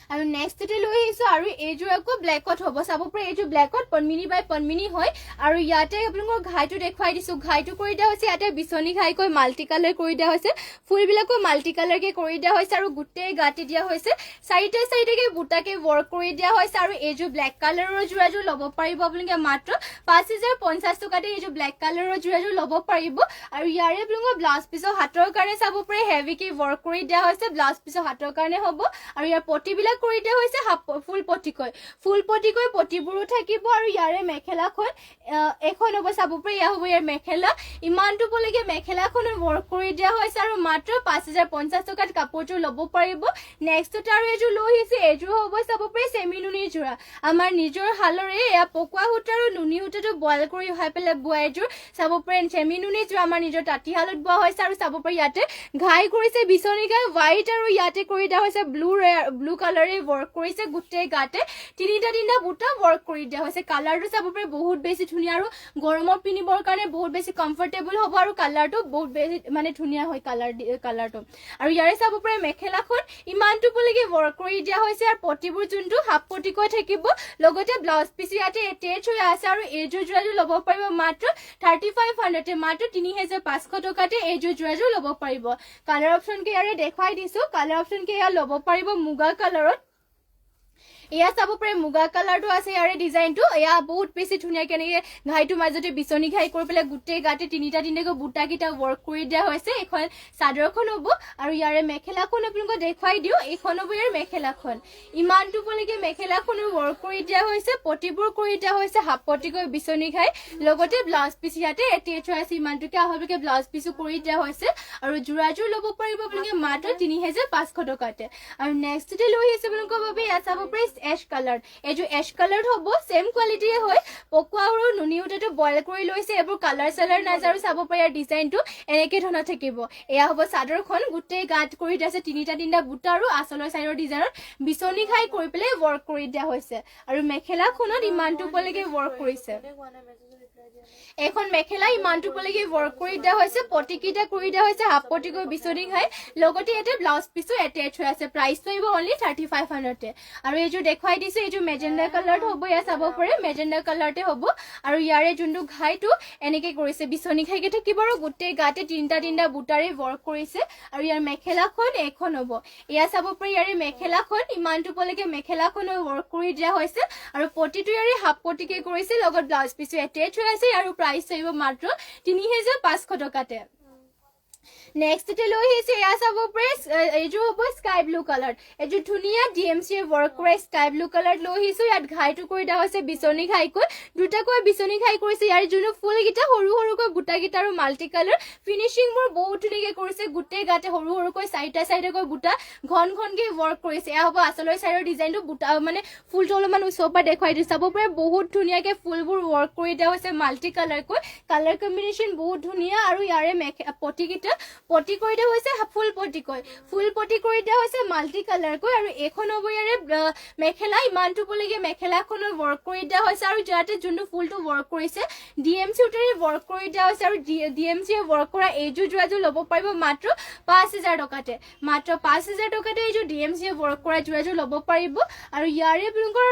আৰু নেক্সটতে লৈ আহিছো আৰু এইযোৰ আকৌ ব্লেকত হ'ব চাব পাৰি এইযোৰ ব্লেকত পনমিনি বাই পনমিনি হয় আৰু ইয়াতে আপোনালোকৰ ঘাইটো দেখুৱাই দিছো ঘাইটো কৰি দিয়া হৈছে ইয়াতে বিচনী ঘাইকৈ মাল্টি কালাৰ কৰি দিয়া হৈছে ফুলবিলাকো মাল্টি কালাৰকে কৰি দিয়া হৈছে আৰু গোটেই গাটি দিয়া হৈছে চাৰিটাকে বুটাকে ৱৰ্ক কৰি দিয়া হৈছে আৰু এইযোৰ ব্লেক কালাৰৰ যোৰাযোৰ ল'ব পাৰিব আপোনালোকে মাত্ৰ 5050 টকাতে এইযোৰ ব্লেক কালাৰৰ যোৰাযোৰ ল'ব পাৰিব আৰু ইয়াৰে আপোনালোকৰ ব্লাউজ পিছৰ হাতৰ কাৰণে চাব পাৰি হেভিকে ৱৰ্ক কৰি দিয়া হৈছে ব্লাউজ পিছৰ হাতৰ কাৰণে হ'ব আৰু ইয়াৰ পটিবিলাক কৰি দিয়া হৈছে ফুল পটিকৈ পটিবোৰো থাকিব আৰু ইয়াৰে মেখেলাখন এখন হ'ব চাব পাৰি এয়া হ'ব ইয়াৰ মেখেলা ইমানটো পলৈকে মেখেলাখনৰ ৱৰ্ক কৰি দিয়া হৈছে আৰু মাত্ৰ 5050 টকাত কাপোৰযোৰ ল'ব পাৰিব নেক্সটতে আৰু এইযোৰ লৈ আহিছে এইযোৰ হ'ব চাব পাৰি চেমি নুনি যোৰা আমাৰ নিজৰ হালৰে এয়া পকোৱা সূতা আৰু নুনি সূতাটো বইল কৰি উহাই পেলাই বোৱা এইযোৰ চাব পাৰি চেমি নুনি যোৰা আমাৰ নিজৰ তাঁতীশালত বোৱা হৈছে আৰু চাব পাৰি ইয়াতে ঘাই কৰিছে বিচনী ঘাই হোৱাইট আৰু ইয়াতে কৰি দিয়া হৈছে ব্লু কালাৰ ৱৰ্ক কৰিছে গোটেই গাতে তিনিটা বুটা ৱৰ্ক কৰি দিয়া হৈছে কালাৰটো চাব পাৰি বহুত বেছি ধুনীয়া আৰু গৰমত পিন্ধিবৰ কাৰণে বহুত বেছি কমফৰ্টেবল হ'ব আৰু কালাৰটো বহুত বেছি মানে ধুনীয়া হয় কালাৰটো আৰু ইয়াৰে চাব পাৰি মেখেলাখন ইমানটো পলৈকে ৱৰ্ক কৰি দিয়া হৈছে আৰু পটিবোৰ যোনটো হাফ পটিকৈ থাকিব লগতে ব্লাউজ পিছ ইয়াতে এটেচ হৈ আছে আৰু এইযোৰ যোৰাযোৰ ল'ব পাৰিব মাত্ৰ 3500 মাত্ৰ 3500 টকাতে এইযোৰ যোৰাযোৰ ল'ব পাৰিব কালাৰ অপশ্যনকে ইয়াৰে দেখুৱাই দিছো কালাৰ অপশ্যনকে ইয়াৰ ল'ব পাৰিব মুগা কালাৰত এয়া চাব পাৰি মুগা কালাৰটো আছে ইয়াৰে ডিজাইনটো এয়া বহুত বেছি ধুনীয়াকে এনেকে ঘাইটো মাজতে বিচনী ঘাই কৰি পেলাই গোটেই গাতে তিনিটাকৈ বুটাকেইটা ৱৰ্ক কৰি দিয়া হৈছে এখন চাদৰখন হ'ব আৰু ইয়াৰে মেখেলাখন আপোনালোকক দেখুৱাই দিওঁ এইখন হ'ব ইয়াৰ মেখেলাখন ইমানটো পলৈকে মেখেলাখনো ৱৰ্ক কৰি দিয়া হৈছে পটিবোৰ কৰি দিয়া হৈছে হাফ পটিকৈ বিচনী ঘাই লগতে ব্লাউজ পিচ ইয়াতে এটেচ হৈ আছে ইমানটোকে আহলকে ব্লাউজ পিচো কৰি দিয়া হৈছে আৰু যোৰাযোৰ ল'ব পাৰিব আপোনালোকে মাত্ৰ 3500 টকাতে আৰু নেক্সটতে লৈ আহিছে আপোনালোকৰ বাবে এয়া চাব পাৰি এশ কালাৰ এইযোৰ এশ কালাৰ হ'ব সেম কোৱালিটিয়ে হয় পকোৱা আৰু নুনি সূতাটো বইল কৰি লৈছে এইবোৰ কালাৰ চালাৰ নাযাৰো চাব পাৰি আৰু ডিজাইনটো এনেকে ধৰণৰ থাকিব এয়া হ'ব চাদৰখন গোটেই গাত কৰি দিয়া আছে তিনিটা বুটা আৰু আঁচলৰ চাইডৰ ডিজাইনত বিচনী ঘাই কৰি পেলাই ৱৰ্ক কৰি দিয়া হৈছে আৰু মেখেলাখনত ইমানটো পলৈকে ৱৰ্ক কৰিছে এখন মেখেলা ইমানটো পলৈকে ৱৰ্ক কৰি দিয়া হৈছে পটিকেইটা কৰি দিয়া হৈছে হাফ পটিকৈ বিচনী ঘাই লগতে ইয়াতে ব্লাউজ পিচো এটেচ হৈ আছে প্ৰাইচটো আহিব অনলি 3500 আৰু এইযোৰ দেখুৱাই দিছো এইযোৰ মেজেণ্ডা কালাৰত হ'ব এয়া চাব পাৰে মেজেণ্ডা কালাৰতে হ'ব আৰু ইয়াৰে যোনটো ঘাইটো এনেকে কৰিছে বিচনী ঘাইকে থাকিব আৰু গোটেই গাতে তিনিটা বুটাৰে ৱৰ্ক কৰিছে আৰু ইয়াৰ মেখেলাখন এখন হ'ব এয়া চাব পাৰে ইয়াৰে মেখেলাখন ইমানটো পলৈকে মেখেলাখনো ৱৰ্ক কৰি দিয়া হৈছে আৰু পটিটো ইয়াৰে হাফ পটিকে কৰিছে লগত ব্লাউজ পিচো এটেচ হৈ আছে আৰু প্ৰাইচ আহিব মাত্ৰ 3500 টকাতে নেক্সটতে লৈ আহিছে এয়া চাব পাৰে এইযোৰ হ'ব স্কাই ব্লু কালাৰ এইযোৰ ধুনীয়া ডিএমচি ৱৰ্ক কৰে স্কাই ব্লু কালাৰ লৈ আহিছো ইয়াত ঘাইটো কৰি দিয়া হৈছে বিচনী ঘাইকৈ দুটাকৈ বিচনী ঘাই কৰিছে ইয়াৰ যোনটো ফুলকেইটা সৰুকৈ বুটাকেইটা আৰু মাল্টি কালাৰ ফিনিচিংবোৰ বহুত ধুনীয়াকৈ কৰিছে গোটেই গাতে সৰুকৈ চাৰিটাকৈ বুটা ঘনকে ৱৰ্ক কৰিছে এয়া হ'ব আঁচলৰ চাইডৰ ডিজাইনটো বুটা মানে ফুলটো অলপমান ওচৰৰ পৰা দেখুৱাই দিছো চাব পাৰে বহুত ধুনীয়াকৈ ফুলবোৰ ৱৰ্ক কৰি দিয়া হৈছে মাল্টি কালাৰকৈ কালাৰ কম্বিনেশ্যন বহুত ধুনীয়া আৰু ইয়াৰে পটিকেইটা পটি কৰি দিয়া হৈছে ফুল পটি কৰি দিয়া হৈছে মাল্টি কালাৰ কৈ আৰু এখন হ'ব ইয়াৰে মেখেলা ইমানটো পলৈকে মেখেলাখনৰ ৱৰ্ক কৰি দিয়া হৈছে আৰু যাতে যোনটো ফুলটো ৱৰ্ক কৰিছে ডিএমচি উটাৰে ৱৰ্ক কৰি দিয়া হৈছে আৰু ডিএমচি ৱৰ্ক কৰা এইযোৰ যোৰাযোৰ ল'ব পাৰিব মাত্ৰ 5000 টকাতে মাত্ৰ 5000 টকাতে এইযোৰ ডিএমচি ৱৰ্ক কৰা যোৰাযোৰ ল'ব পাৰিব আৰু ইয়াৰে আপোনালোকৰ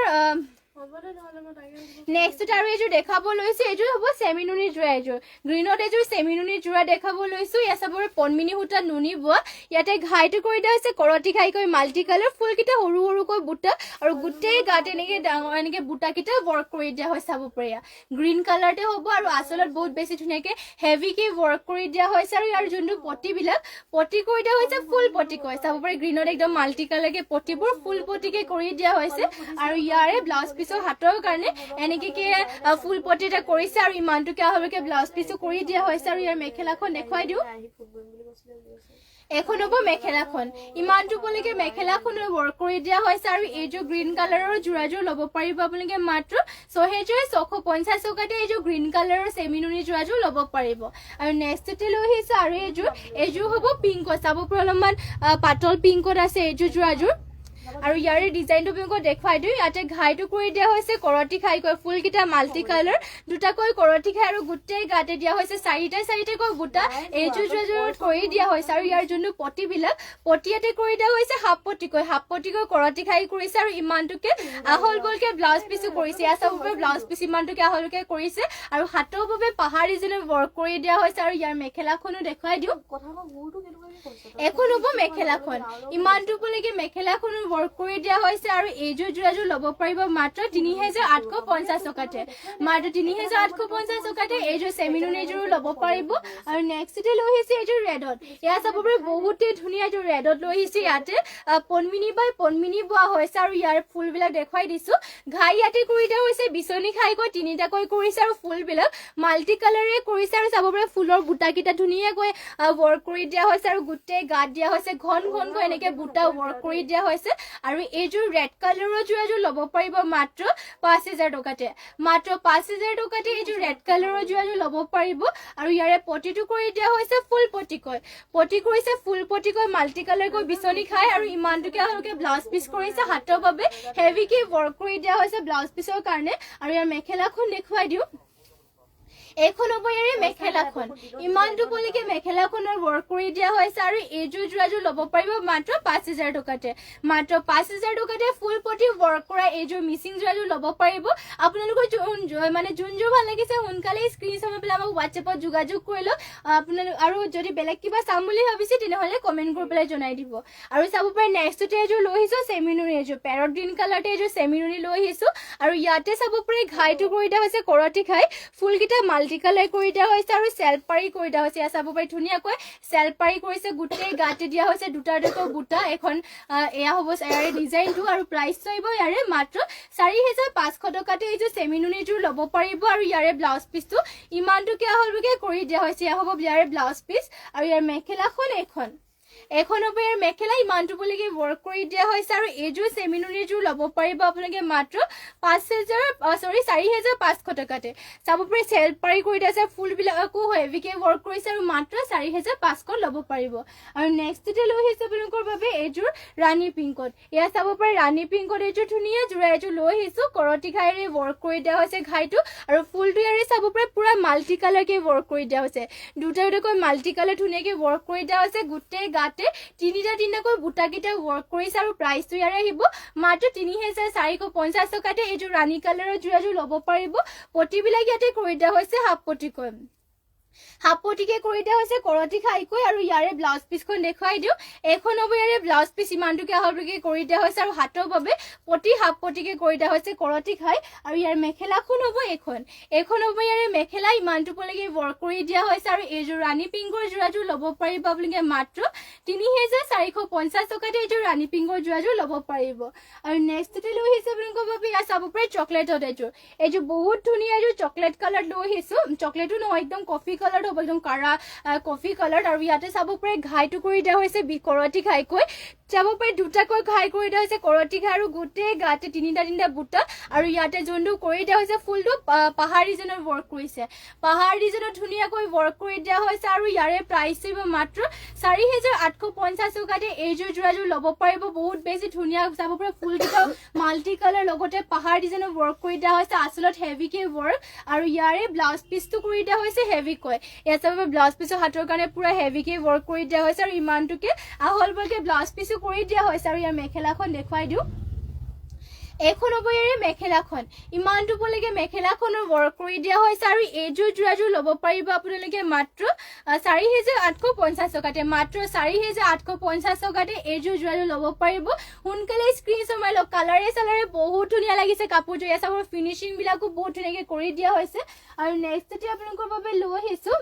নেক্সট আৰু এইযোৰ দেখাব লৈছো এইযোৰ হ'ব চেমিনুনি যোৰা এইযোৰ গ্ৰীণত এইযোৰ চেমিনুনি যোৰা দেখাব লৈছো ইয়াত চাবৰে পনমিনি সূতা নুনি বোৱা ইয়াতে ঘাইটো কৰি দিয়া হৈছে কৰতি ঘাইকৈ মাল্টি কালাৰ ফুলকেইটা সৰু সৰুকৈ বুটা আৰু গোটেই গাত এনেকৈ ডাঙৰ এনেকৈ বুটাকেইটা ৱৰ্ক কৰি দিয়া হৈছে চাব পাৰে গ্ৰীণ কালাৰতে হ'ব আৰু আচলত বহুত বেছি ধুনীয়াকৈ হেভিকে ৱৰ্ক কৰি দিয়া হৈছে আৰু ইয়াৰ যোনটো পটিবিলাক পটি কৰি দিয়া হৈছে ফুল পটি কৈ চাব পাৰে গ্ৰীণত একদম মাল্টি কালাৰকে পটিবোৰ ফুল পটিকে কৰি দিয়া হৈছে আৰু ইয়াৰে ব্লাউজ হাতৰ কাৰণে এনেকে ফুল পটি এটা কৰিছে আৰু ইমানটোকে আহলৈকে ব্লাউজ পিছো কৰি দিয়া হৈছে আৰু ইয়াৰ মেখেলাখন দেখুৱাই দিওঁ এখন হ'ব মেখেলাখন ইমানটো পলৈকে মেখেলাখনৰ ৱৰ্ক কৰি দিয়া হৈছে আৰু এইযোৰ গ্ৰীণ কালাৰৰ যোৰাযোৰ ল'ব পাৰিব আপোনালোকে মাত্ৰ 6650 টকাতে এইযোৰ গ্ৰীণ কালাৰৰ চেমিনুনি যোৰাযোৰ ল'ব পাৰিব আৰু নেক্সটতে লৈ আহিছে আৰু এইযোৰ হ'ব পিংকত চাব পৰা অলপমান পাতল পিংকত আছে এইযোৰ যোৰাযোৰ আৰু ইয়াৰে ডিজাইনটো আপোনালোকক দেখুৱাই দিওঁ ইয়াতে ঘাইটো কৰি দিয়া হৈছে কৰতি ঘাইকৈ ফুলকেইটা মাল্টি কালাৰ দুটাকৈ কৰতি ঘাই আৰু গোটেই গাতে দিয়া হৈছে চাৰিটাকৈ বুটা এইযোৰ যোৰাযোৰত কৰি দিয়া হৈছে আৰু ইয়াৰ যোনটো পটিবিলাক পটিয়াতে কৰি দিয়া হৈছে হাফ পটিকৈ কৰতি ঘাই কৰিছে আৰু ইমানটোকে আহল বলকে ব্লাউজ পিছো কৰিছে ইয়াৰ চাবলৈ ব্লাউজ পিচ ইমানটোকে আহলকে কৰিছে আৰু হাতৰ বাবে পাহাৰ ডিজাইনৰ ৱৰ্ক কৰি দিয়া হৈছে আৰু ইয়াৰ মেখেলাখনো দেখুৱাই দিওঁ এখন হ'ব মেখেলাখন ইমানটো পলৈকে মেখেলাখনৰ ৱৰ্ক কৰি দিয়া হৈছে আৰু এইযোৰ যোৰাযোৰ ল'ব পাৰিব মাত্ৰ 3850 টকাতে মাত্ৰ 3850 টকাতে এইযোৰ চেমিনুনি যোৰ ল'ব পাৰিব আৰু নেক্সটতে লৈ আহিছে এইযোৰ ৰেডত ইয়াত চাব পাৰে বহুতেই ধুনীয়া এইযোৰ ৰেডত লৈ আহিছে ইয়াতে পনমিনি বাই পনমিনি বোৱা হৈছে আৰু ইয়াৰ ফুলবিলাক দেখুৱাই দিছো ঘাই ইয়াতে কৰি দিয়া হৈছে বিচনী ঘাইকৈ তিনিটাকৈ কৰিছে আৰু ফুলবিলাক মাল্টি কালাৰে কৰিছে আৰু চাব পাৰে ফুলৰ বুটাকেইটা ধুনীয়াকৈ ৱৰ্ক কৰি দিয়া হৈছে আৰু গোটেই গাত দিয়া হৈছে ঘনকৈ এনেকে বুটা ৱৰ্ক কৰি দিয়া হৈছে আৰু এইযোৰ ৰেড কালাৰৰ যোৰাযোৰ ল'ব পাৰিব মাত্ৰ 5000 টকাতে মাত্ৰ 5000 টকাতে এইযোৰ ৰেড কালাৰৰ যোৰাযোৰ ল'ব পাৰিব আৰু ইয়াৰে পটিটো কৰি দিয়া হৈছে ফুল পটি কৰিছে ফুল পটিকৈ মাল্টি কালাৰকৈ বিচনী খাই আৰু ইমানটোকে আপোনালোকে ব্লাউজ পিচ কৰিছে হাতৰ বাবে হেভিকে ৱৰ্ক কৰি দিয়া হৈছে ব্লাউজ পিচৰ কাৰণে আৰু ইয়াৰ মেখেলাখন দেখুৱাই দিওঁ এখন হ'ব ইয়াৰে মেখেলাখন ইমানটো পলৈকে মেখেলাখনৰ ৱৰ্ক কৰি দিয়া হৈছে আৰু এইযোৰ যোৰাযোৰ ল'ব পাৰিব মাত্ৰ 5000 টকাতে মাত্ৰ 5000 টকাতে ফুল পটি ৱৰ্ক কৰা এইযোৰ মিচিং যোৰাযোৰ ল'ব পাৰিব আপোনালোকৰ মানে যোনযোৰ ভাল লাগিছে সোনকালে স্ক্ৰীনশ্বট মাৰি পেলাই আমাক হোৱাটছএপত যোগাযোগ কৰি লওক আপোনালোক আৰু যদি বেলেগ কিবা চাম বুলি ভাবিছে তেনেহ'লে কমেণ্ট কৰি পেলাই জনাই দিব আৰু চাব পাৰে নেক্সটতে এইযোৰ লৈ আহিছোঁ চেমিনুনি এইযোৰ পেৰট গ্ৰীণ কালাৰতে এইযোৰ চেমিনুনি লৈ আহিছোঁ আৰু ইয়াতে চাব পাৰে ঘাইটো কৰি দিয়া হৈছে কৰতি ঘাই ফুলকেইটা মাল্টি কালাৰ কৰি দিয়া হৈছে আৰু চেল্ফ পাৰি কৰি দিয়া হৈছে ইয়াত চাব পাৰি ধুনীয়াকৈ চেল্ফ পাৰি কৰিছে গোটেই গাতে দিয়া হৈছে দুটা বুটা এখন এয়া হ'ব ইয়াৰে ডিজাইনটো আৰু প্ৰাইচ চাইব ইয়াৰে মাত্ৰ 4500 টকাতে এইযোৰ চেমিনুনিযোৰ ল'ব পাৰিব আৰু ইয়াৰে ব্লাউজ পিচটো ইমানটোকে আহলকে কৰি দিয়া হৈছে এয়া হ'ব ইয়াৰে ব্লাউজ পিচ আৰু ইয়াৰ মেখেলাখন এখন হ'ব ইয়াৰ মেখেলা ইমানটো পলৈকে ৱৰ্ক কৰি দিয়া হৈছে আৰু এইযোৰ চেমিনুনিযোৰ ল'ব পাৰিব আপোনালোকে মাত্ৰ 4500 টকাতে চাব পাৰে চেল্ফ পাৰি কৰি দিয়া আছে ফুলবিলাকো হেভিকে ৱৰ্ক কৰিছে আৰু মাত্ৰ 4500 ল'ব পাৰিব আৰু নেক্সটতে লৈ আহিছে আপোনালোকৰ বাবে এইযোৰ ৰাণী পিংকত এয়া চাব পাৰে ৰাণী পিংকত এইযোৰ ধুনীয়া যোৰা এইযোৰ লৈ আহিছোঁ কৰতি ঘাইৰে ৱৰ্ক কৰি দিয়া হৈছে ঘাইটো আৰু ফুলটো ইয়াৰে চাব পাৰে পুৰা মাল্টি কালাৰকে ৱৰ্ক কৰি দিয়া হৈছে দুটাকৈ মাল্টি কালাৰ ধুনীয়াকে ৱৰ্ক কৰি দিয়া হৈছে গোটেই গাতে তিনিটাকৈ বুটাকেইটা ৱৰ্ক কৰিছে আৰু প্ৰাইচটো ইয়াৰে আহিব মাত্ৰ 3450 টকাতে এইযোৰ ৰাণী কালাৰৰ যোৰাযোৰ ল'ব পাৰিব পটিবিলাক ইয়াতে কৰি দিয়া হৈছে হাফ পটিকে কৰি দিয়া হৈছে কৰতি ঘাইকৈ আৰু ইয়াৰে ব্লাউজ পিচখন দেখুৱাই দিওঁ এখন হ'ব ইয়াৰে ব্লাউজ পিচ ইমানটোকে আহলকে কৰি দিয়া হৈছে আৰু হাতৰ বাবে হাফ পটিকে কৰি দিয়া হৈছে কৰতি ঘাই আৰু ইয়াৰ মেখেলাখন হ'ব এখন হ'ব ইয়াৰে মেখেলা ইমানটো পলৈকে ৱৰ্ক কৰি দিয়া হৈছে আৰু এইযোৰ ৰাণী পিংকৰ যোৰাযোৰ ল'ব পাৰিব আপোনালোকে মাত্ৰ 3450 টকাতে এইযোৰ ৰাণী পিংকৰ যোৰাযোৰ ল'ব পাৰিব আৰু নেক্সটতে লৈ আহিছে আপোনালোকৰ বাবে ইয়াত চাব পাৰে চকলেটত এইযোৰ বহুত ধুনীয়া এইযোৰ চকলেট কালাৰ লৈ আহিছোঁ চকলেটো নহয় একদম কফি কালাৰ হ'ব একদম কাৰা কফি কালাৰ আৰু ইয়াতে চাব পাৰে ঘাইটো কৰি দিয়া হৈছে কৰতি ঘাইকৈ চাব পাৰি দুটাকৈ ঘাই কৰি দিয়া হৈছে কৰতি ঘাই আৰু গোটেই গাতে তিনিটা বুটা আৰু ইয়াতে যোনটো কৰি দিয়া হৈছে ফুলটো পাহাৰ ডিজাইনৰ ৱৰ্ক কৰিছে পাহাৰ ডিজাইনত ধুনীয়াকৈ ৱৰ্ক কৰি দিয়া হৈছে আৰু ইয়াৰে প্ৰাইচ হ'ব মাত্ৰ 4850 টকাতে এইযোৰ যোৰাযোৰ ল'ব পাৰিব বহুত বেছি ধুনীয়া চাব পাৰে ফুলকেইটা মাল্টি কালাৰ লগতে পাহাৰ ডিজাইনৰ ৱৰ্ক কৰি দিয়া হৈছে আচলত হেভিকে ৱৰ্ক আৰু ইয়াৰে ব্লাউজ পিচটো কৰি দিয়া হৈছে হেভিকৈ ইয়াত চাব ব্লাউজ পিচৰ হাতৰ কাৰণে পুৰা হেভিকে ৱৰ্ক কৰি দিয়া হৈছে আৰু ইমানটোকে আহলবলকে ব্লাউজ পিচো কৰি দিয়া হৈছে আৰু ইয়াৰ মেখেলাখন দেখুৱাই দিওঁ এখন হ'ব ইয়াৰে মেখেলাখন ইমানটো পলৈকে মেখেলাখনৰ ৱৰ্ক কৰি দিয়া হৈছে আৰু এইযোৰ যোৰাযোৰ ল'ব পাৰিব আপোনালোকে মাত্ৰ 4850 টকাতে মাত্ৰ 4850 টকাতে এইযোৰ যোৰাযোৰ ল'ব পাৰিব সোনকালে স্ক্ৰীনশ্বট মাৰি লওক কালাৰে চালাৰে বহুত ধুনীয়া লাগিছে কাপোৰযোৰ ইয়াৰ চাবৰ ফিনিচিং বিলাকো বহুত ধুনীয়াকৈ কৰি দিয়া হৈছে আৰু নেক্সটতে আপোনালোকৰ বাবে লৈ আহিছোঁ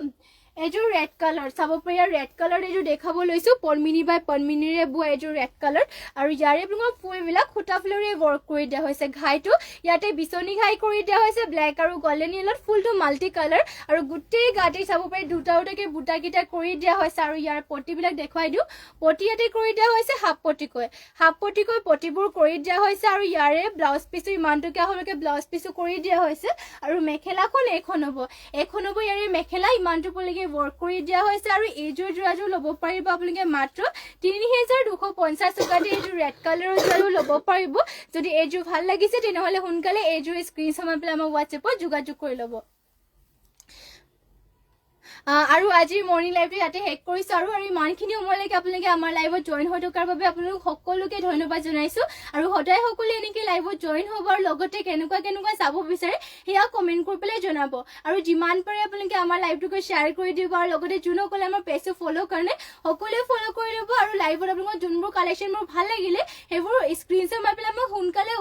এইযোৰ ৰেড কালাৰ চাব পাৰি আৰু ৰেড কালাৰ এইযোৰ দেখাব লৈছো পদ্মিনী বাই পদ্মিনীৰে বোৱা এইযোৰ ৰেড কালাৰ আৰু ইয়াৰে আপোনাৰ ফুলবিলাক খুটা ফুলেৰে ৱৰ্ক কৰি দিয়া হৈছে ঘাইটো ইয়াতে বিচনী ঘাই কৰি দিয়া হৈছে ব্লেক আৰু গল্ডেন য়েলত ফুলটো মাল্টি কালাৰ আৰু গোটেই গাতে চাব পাৰি দুটাকে বুটাকেইটা কৰি দিয়া হৈছে আৰু ইয়াৰ পটিবিলাক দেখুৱাই দিওঁ পটি ইয়াতে কৰি দিয়া হৈছে হাফ পটিকৈ পটিবোৰ কৰি দিয়া হৈছে আৰু ইয়াৰে ব্লাউজ পিচো ইমানটোকে হ'লকে ব্লাউজ পিচো কৰি দিয়া হৈছে আৰু মেখেলাখন এখন হ'ব ইয়াৰে মেখেলা ইমানটো পলৈকে ৱৰ্ক কৰি দিয়া হৈছে আৰু এইযোৰ যোৰাযোৰ ল'ব পাৰিব আপোনালোকে মাত্ৰ 3250 টকাতে এইযোৰ ৰেড কালাৰৰ যোৰাযোৰ ল'ব পাৰিব যদি এইযোৰ ভাল লাগিছে তেনেহ'লে সোনকালে এইযোৰ স্ক্ৰীনশ্বট মাৰি পেলাই আমাৰ হোৱাটছএপত যোগাযোগ কৰি ল'ব আৰু আজি মৰ্নিং লাইভটো ইয়াতে শেষ কৰিছো আৰু ইমানখিনি সময়লৈকে আপোনালোকে আমাৰ লাইভত জইন হৈ থকাৰ বাবে আপোনালোক সকলোকে ধন্যবাদ জনাইছো আৰু সদায় সকলোৱে এনেকৈ লাইভত জইন হ'ব আৰু লগতে কেনেকুৱা চাব বিচাৰে সেয়া কমেণ্ট কৰি পেলাই জনাব আৰু যিমান পাৰে আপোনালোকে আমাৰ লাইভটোকে শ্বেয়াৰ কৰি দিব আৰু লগতে যোনসকলে আমাৰ পেজটো ফ'ল' কাৰণে সকলোৱে ফ'ল' কৰি ল'ব আৰু লাইভত আপোনালোকৰ যোনবোৰ কালেকশ্যনবোৰ ভাল লাগিলে সেইবোৰ স্ক্ৰীনশ্বট মাৰি পেলাই মই সোনকালে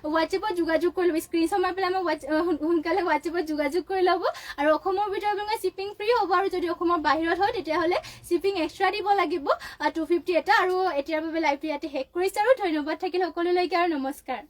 হোৱাটছএপত যোগাযোগ কৰি ল'ব স্ক্ৰীনশ্বট মাৰি পেলাই মই সোনকালে হোৱাটছএপত যোগাযোগ কৰি ল'ব আৰু অসমৰ ভিতৰত আপোনালোকে শ্বিপিং ফ্ৰী হ'ব আৰু যদি অসমৰ বাহিৰত হয় তেতিয়াহ'লে শ্বিপিং এক্সট্ৰা দিব লাগিব 250 এটা আৰু এতিয়াৰ বাবে লাইভটো ইয়াতে শেষ কৰিছে আৰু ধন্যবাদ থাকিল সকলোলৈকে আৰু নমস্কাৰ